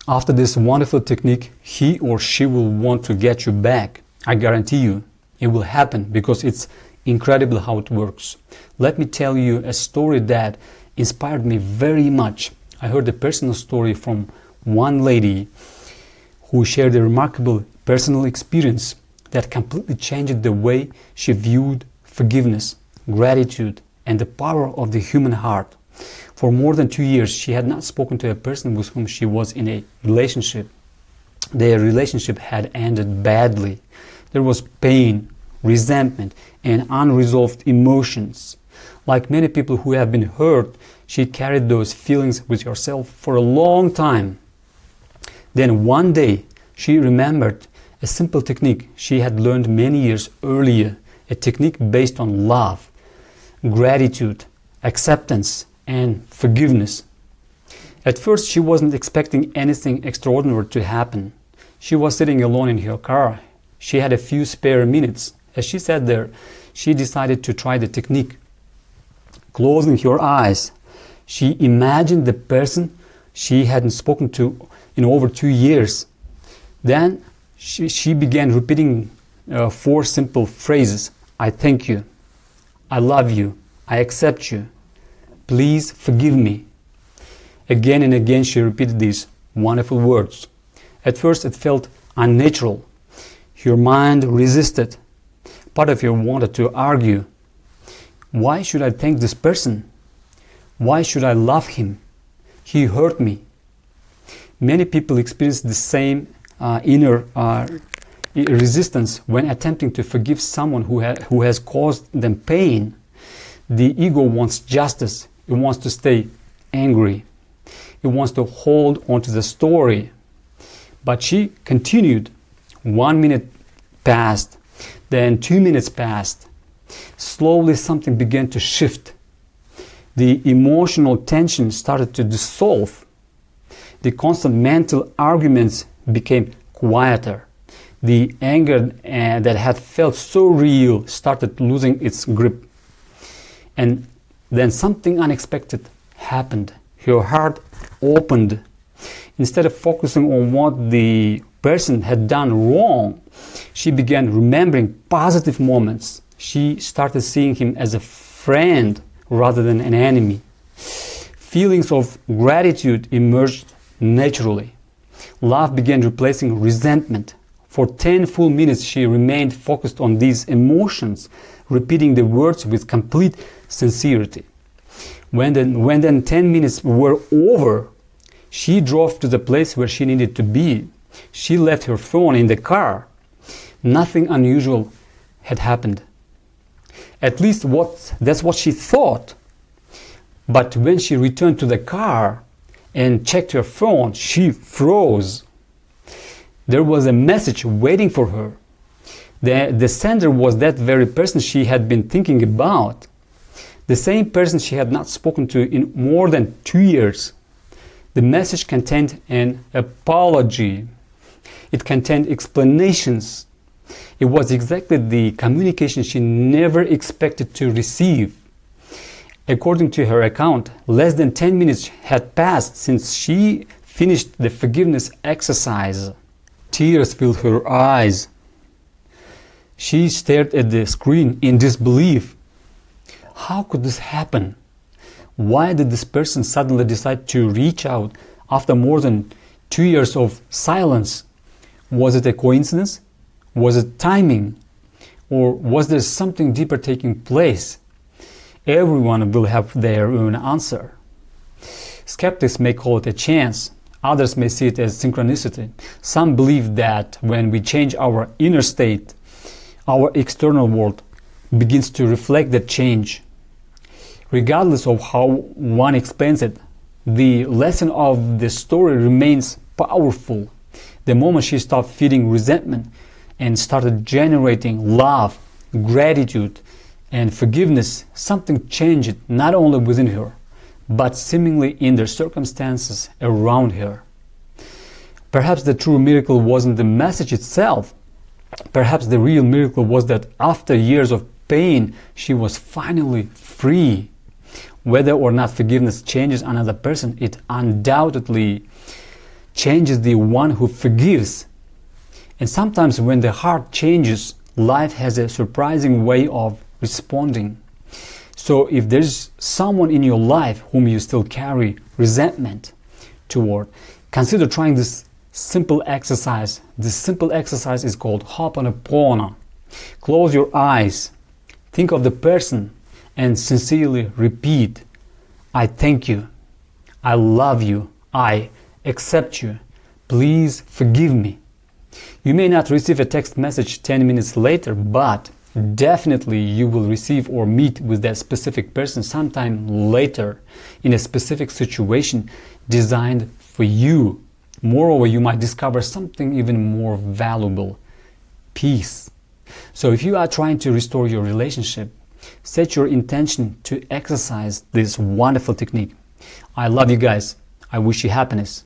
After this wonderful technique, he or she will want to get you back. I guarantee you, it will happen because it's incredible how it works. Let me tell you a story that inspired me very much. I heard a personal story from one lady who shared a remarkable personal experience that completely changed the way she viewed forgiveness, gratitude, and the power of the human heart. For more than 2 years, she had not spoken to a person with whom she was in a relationship. Their relationship had ended badly. There was pain, resentment, and unresolved emotions. Like many people who have been hurt, she carried those feelings with herself for a long time. Then one day, she remembered a simple technique she had learned many years earlier, a technique based on love, gratitude, acceptance, and forgiveness. At first, she wasn't expecting anything extraordinary to happen. She was sitting alone in her car. She had a few spare minutes. As she sat there, she decided to try the technique. Closing her eyes, she imagined the person she hadn't spoken to in over 2 years. Then she began repeating 4 simple phrases. I thank you. I love you. I accept you. Please forgive me. Again and again she repeated these wonderful words. At first it felt unnatural. Her mind resisted. Part of her wanted to argue. Why should I thank this person? Why should I love him? He hurt me. Many people experience the same inner resistance when attempting to forgive someone who has caused them pain. The ego wants justice. It wants to stay angry. It wants to hold onto the story. But she continued. 1 minute passed. Then 2 minutes passed. Slowly something began to shift. The emotional tension started to dissolve. The constant mental arguments became quieter. The anger that had felt so real started losing its grip. And then something unexpected happened. Her heart opened. Instead of focusing on what the person had done wrong, she began remembering positive moments. She started seeing him as a friend rather than an enemy. Feelings of gratitude emerged naturally. Love began replacing resentment. For 10 full minutes she remained focused on these emotions, repeating the words with complete sincerity. When then 10 minutes were over, she drove to the place where she needed to be. She left her phone in the car. Nothing unusual had happened. At least that's what she thought. But when she returned to the car and checked her phone, she froze. There was a message waiting for her. The sender was that very person she had been thinking about. The same person she had not spoken to in more than 2 years. The message contained an apology. It contained explanations. It was exactly the communication she never expected to receive. According to her account, less than 10 minutes had passed since she finished the forgiveness exercise. Tears filled her eyes. She stared at the screen in disbelief. How could this happen? Why did this person suddenly decide to reach out after more than 2 years of silence? Was it a coincidence? Was it timing? Or was there something deeper taking place? Everyone will have their own answer. Skeptics may call it a chance. Others may see it as synchronicity. Some believe that when we change our inner state, our external world begins to reflect that change. Regardless of how one explains it, the lesson of the story remains powerful. The moment she stopped feeding resentment and started generating love, gratitude, and forgiveness, something changed not only within her, but seemingly in the circumstances around her. Perhaps the true miracle wasn't the message itself. Perhaps the real miracle was that after years of pain, she was finally free. Whether or not forgiveness changes another person, it undoubtedly changes the one who forgives. And sometimes when the heart changes, life has a surprising way of responding. So if there's someone in your life whom you still carry resentment toward, consider trying this simple exercise. This simple exercise is called Ho'oponopono. Close your eyes, think of the person, and sincerely repeat, I thank you, I love you, I accept you, please forgive me. You may not receive a text message 10 minutes later, but definitely you will receive or meet with that specific person sometime later in a specific situation designed for you. Moreover, you might discover something even more valuable, peace. So if you are trying to restore your relationship, set your intention to exercise this wonderful technique. I love you guys. I wish you happiness.